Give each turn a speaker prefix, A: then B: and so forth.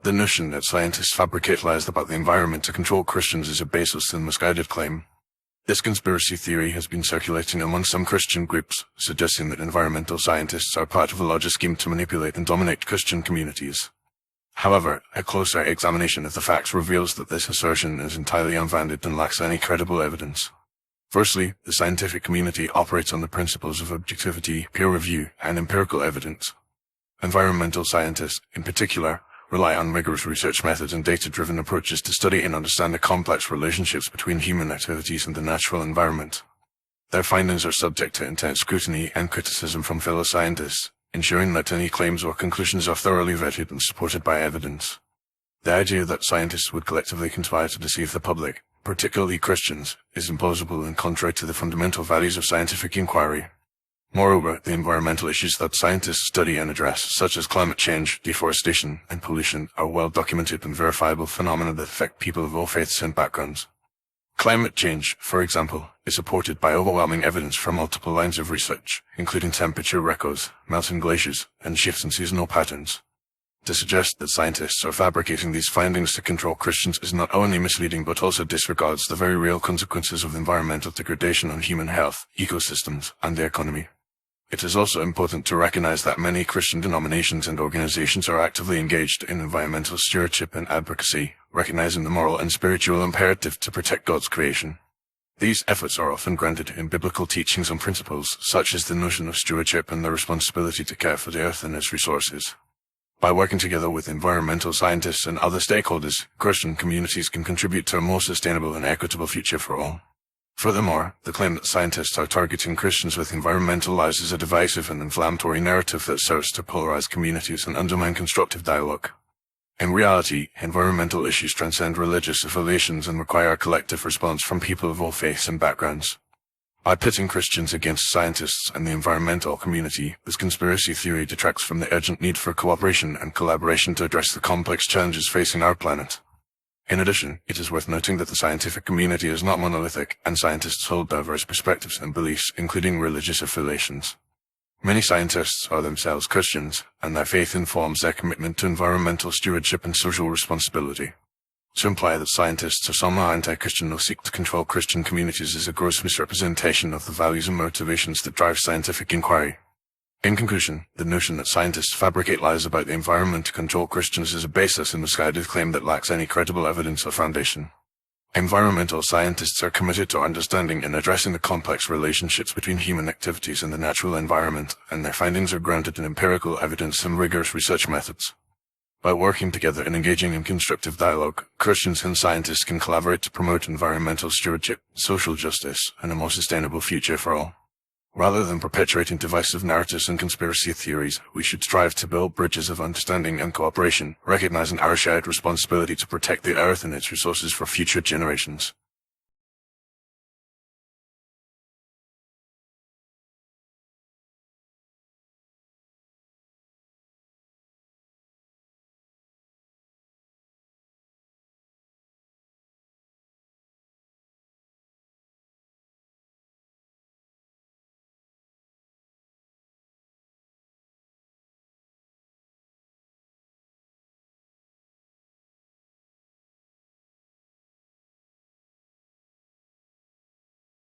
A: The notion that scientists fabricate lies about the environment to control Christians is a baseless and misguided claim. This conspiracy theory has been circulating among some Christian groups, suggesting that environmental scientists are part of a larger scheme to manipulate and dominate Christian communities. However, a closer examination of the facts reveals that this assertion is entirely unfounded and lacks any credible evidence. Firstly, the scientific community operates on the principles of objectivity, peer review, and empirical evidence. Environmental scientists, in particular, rely on rigorous research methods and data-driven approaches to study and understand the complex relationships between human activities and the natural environment. Their findings are subject to intense scrutiny and criticism from fellow scientists, ensuring that any claims or conclusions are thoroughly vetted and supported by evidence. The idea that scientists would collectively conspire to deceive the public, particularly Christians, is implausible and contrary to the fundamental values of scientific inquiry. Moreover, the environmental issues that scientists study and address, such as climate change, deforestation, and pollution, are well-documented and verifiable phenomena that affect people of all faiths and backgrounds. Climate change, for example, is supported by overwhelming evidence from multiple lines of research, including temperature records, melting glaciers, and shifts in seasonal patterns. To suggest that scientists are fabricating these findings to control Christians is not only misleading but also disregards the very real consequences of environmental degradation on human health, ecosystems, and the economy. It is also important to recognize that many Christian denominations and organizations are actively engaged in environmental stewardship and advocacy, recognizing the moral and spiritual imperative to protect God's creation. These efforts are often grounded in biblical teachings and principles, such as the notion of stewardship and the responsibility to care for the earth and its resources. By working together with environmental scientists and other stakeholders, Christian communities can contribute to a more sustainable and equitable future for all. Furthermore, the claim that scientists are targeting Christians with environmental lies is a divisive and inflammatory narrative that serves to polarize communities and undermine constructive dialogue. In reality, environmental issues transcend religious affiliations and require a collective response from people of all faiths and backgrounds. By pitting Christians against scientists and the environmental community, this conspiracy theory detracts from the urgent need for cooperation and collaboration to address the complex challenges facing our planet. In addition, it is worth noting that the scientific community is not monolithic, and scientists hold diverse perspectives and beliefs, including religious affiliations. Many scientists are themselves Christians, and their faith informs their commitment to environmental stewardship and social responsibility. To imply that scientists are somehow anti-Christian or seek to control Christian communities is a gross misrepresentation of the values and motivations that drive scientific inquiry. In conclusion, the notion that scientists fabricate lies about the environment to control Christians is a baseless and misguided claim that lacks any credible evidence or foundation. Environmental scientists are committed to understanding and addressing the complex relationships between human activities and the natural environment, and their findings are grounded in empirical evidence and rigorous research methods. By working together and engaging in constructive dialogue, Christians and scientists can collaborate to promote environmental stewardship, social justice, and a more sustainable future for all. Rather than perpetuating divisive narratives and conspiracy theories, we should strive to build bridges of understanding and cooperation, recognizing our shared responsibility to protect the earth and its resources for future generations.